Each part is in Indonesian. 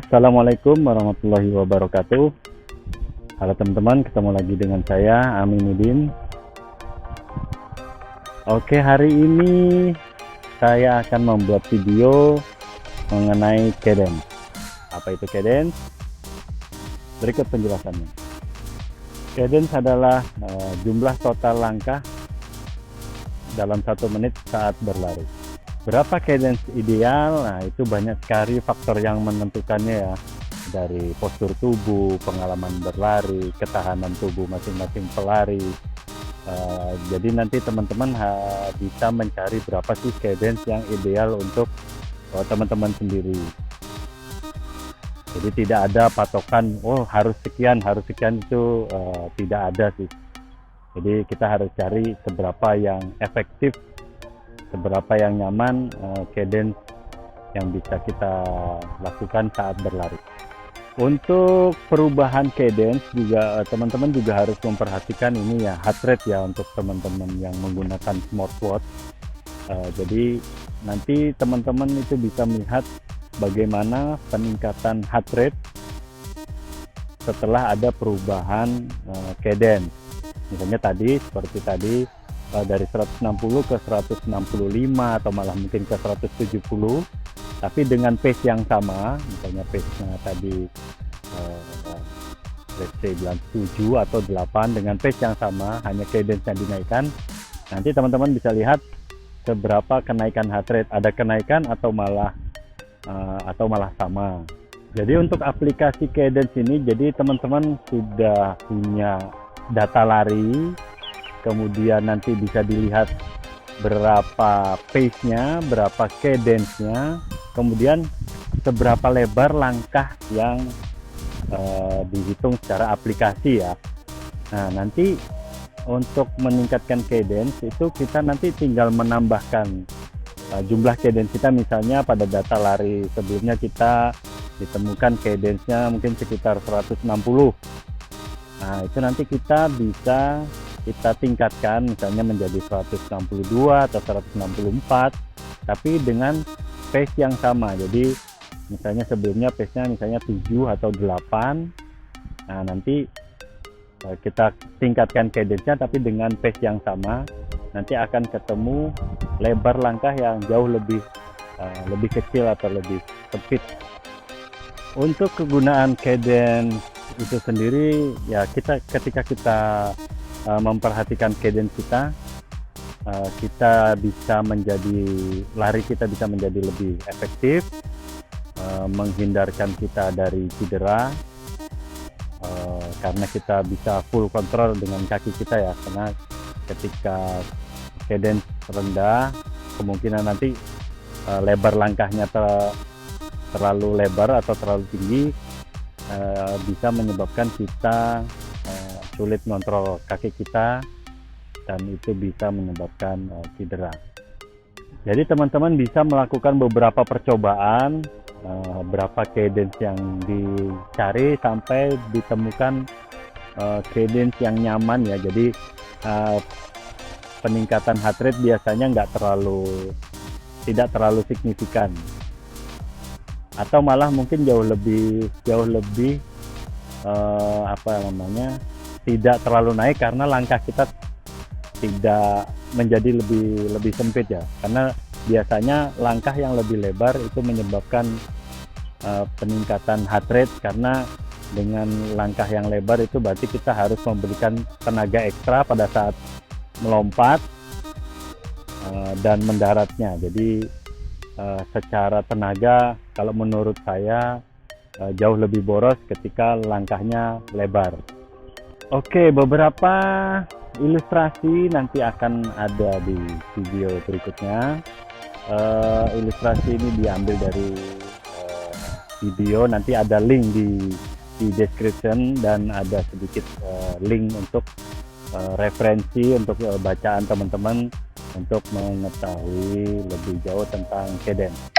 Assalamualaikum warahmatullahi wabarakatuh. Halo teman-teman, ketemu lagi dengan saya Aminuddin. Oke, hari ini saya akan membuat video mengenai cadence. Apa itu cadence? Berikut penjelasannya. Cadence adalah jumlah total langkah dalam 1 menit saat berlari. Berapa cadence ideal? Nah, itu banyak sekali faktor yang menentukannya ya. Dari postur tubuh, pengalaman berlari, ketahanan tubuh masing-masing pelari. Jadi nanti teman-teman bisa mencari berapa sih cadence yang ideal untuk teman-teman sendiri. Jadi tidak ada patokan, oh harus sekian itu tidak ada sih. Jadi kita harus cari seberapa yang efektif, seberapa yang nyaman cadence yang bisa kita lakukan saat berlari. Untuk perubahan cadence juga teman-teman juga harus memperhatikan ini ya, heart rate ya, untuk teman-teman yang menggunakan smartwatch. Jadi nanti teman-teman itu bisa melihat bagaimana peningkatan heart rate setelah ada perubahan cadence. Misalnya seperti tadi dari 160 ke 165 atau malah mungkin ke 170, tapi dengan pace yang sama, misalnya pace-nya tadi let's say 7 atau 8, dengan pace yang sama, hanya cadence yang dinaikkan. Nanti teman-teman bisa lihat seberapa kenaikan heart rate, ada kenaikan atau malah sama. Jadi untuk aplikasi cadence ini, jadi teman-teman sudah punya data lari, kemudian nanti bisa dilihat berapa pace-nya, berapa cadence-nya, kemudian seberapa lebar langkah yang dihitung secara aplikasi ya. Nah, nanti untuk meningkatkan cadence itu kita nanti tinggal menambahkan jumlah cadence kita. Misalnya pada data lari sebelumnya kita ditemukan cadence-nya mungkin sekitar 160. Nah, itu nanti kita bisa tingkatkan misalnya menjadi 162 atau 164, tapi dengan pace yang sama. Jadi misalnya sebelumnya pace-nya misalnya 7 atau 8. Nah, nanti kita tingkatkan cadence-nya tapi dengan pace yang sama. Nanti akan ketemu lebar langkah yang jauh lebih kecil atau lebih sempit. Untuk kegunaan cadence itu sendiri ya, ketika kita memperhatikan cadence kita, kita bisa lari kita bisa menjadi lebih efektif, menghindarkan kita dari cedera, karena kita bisa full control dengan kaki kita ya. Karena ketika cadence rendah, kemungkinan nanti lebar langkahnya terlalu lebar atau terlalu tinggi, bisa menyebabkan kita sulit mengontrol kaki kita, dan itu bisa menyebabkan cedera. Jadi teman-teman bisa melakukan beberapa percobaan, berapa cadence yang dicari sampai ditemukan cadence yang nyaman ya. Jadi peningkatan heart rate biasanya tidak terlalu signifikan, atau malah mungkin jauh lebih tidak terlalu naik karena langkah kita tidak menjadi lebih sempit ya. Karena biasanya langkah yang lebih lebar itu menyebabkan peningkatan heart rate, karena dengan langkah yang lebar itu berarti kita harus memberikan tenaga ekstra pada saat melompat dan mendaratnya. Jadi secara tenaga kalau menurut saya jauh lebih boros ketika langkahnya lebar. Oke, beberapa ilustrasi nanti akan ada di video berikutnya. Ilustrasi ini diambil dari video, nanti ada link di description, dan ada sedikit link untuk referensi untuk bacaan teman-teman untuk mengetahui lebih jauh tentang cadence.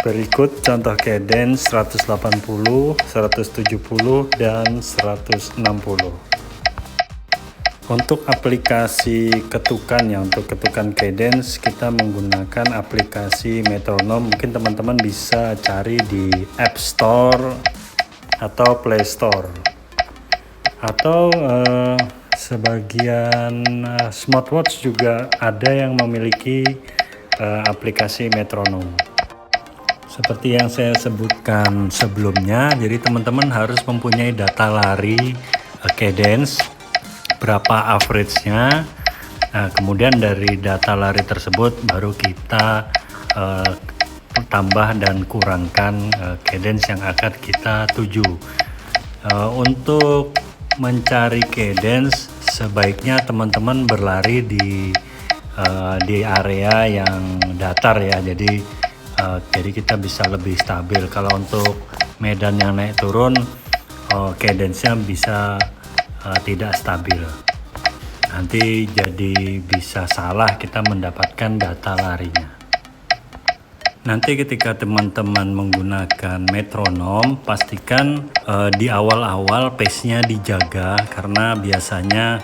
Berikut contoh cadence 180, 170, dan 160. Untuk aplikasi ketukan ya, untuk ketukan cadence kita menggunakan aplikasi metronom. Mungkin teman-teman bisa cari di App Store atau Play Store, atau sebagian smartwatch juga ada yang memiliki aplikasi metronom. Seperti yang saya sebutkan sebelumnya, jadi teman-teman harus mempunyai data lari cadence, berapa average-nya. Nah, kemudian dari data lari tersebut baru kita tambah dan kurangkan cadence yang akan kita tuju. Untuk mencari cadence, sebaiknya teman-teman berlari di area yang datar ya. Jadi kita bisa lebih stabil. Kalau untuk medan yang naik turun, cadence-nya bisa tidak stabil. Nanti jadi bisa salah kita mendapatkan data larinya. Nanti ketika teman-teman menggunakan metronom, pastikan di awal-awal pace-nya dijaga, karena biasanya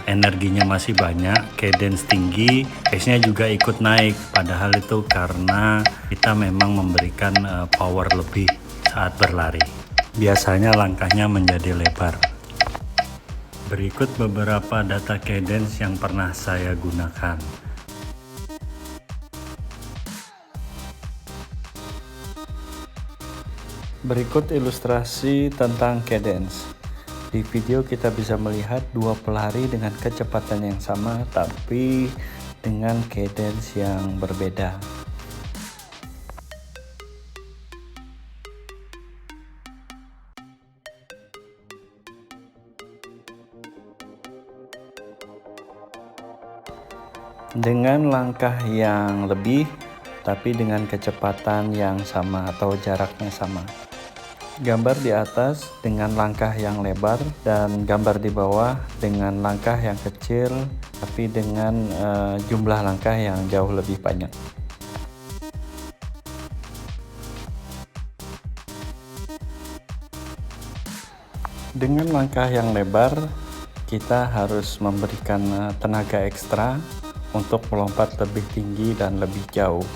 energinya masih banyak, cadence tinggi, pace-nya juga ikut naik. Padahal itu karena kita memang memberikan power lebih saat berlari. Biasanya langkahnya menjadi lebar. Berikut beberapa data cadence yang pernah saya gunakan. Berikut ilustrasi tentang cadence. Di video kita bisa melihat dua pelari dengan kecepatan yang sama tapi dengan cadence yang berbeda. Dengan langkah yang lebih tapi dengan kecepatan yang sama atau jaraknya sama. Gambar di atas dengan langkah yang lebar dan gambar di bawah dengan langkah yang kecil tapi dengan jumlah langkah yang jauh lebih banyak. Dengan langkah yang lebar, kita harus memberikan tenaga ekstra untuk melompat lebih tinggi dan lebih jauh.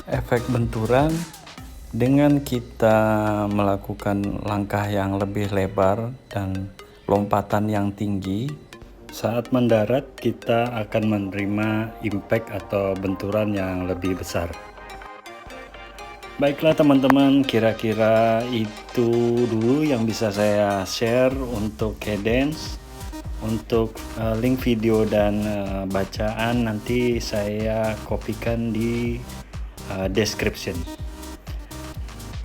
Efek benturan dengan kita melakukan langkah yang lebih lebar dan lompatan yang tinggi, saat mendarat kita akan menerima impact atau benturan yang lebih besar. Baiklah teman-teman, kira-kira itu dulu yang bisa saya share untuk cadence. Untuk link video dan bacaan nanti saya kopikan di description.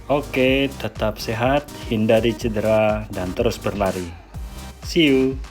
Oke, tetap sehat, hindari cedera, dan terus berlari. See you!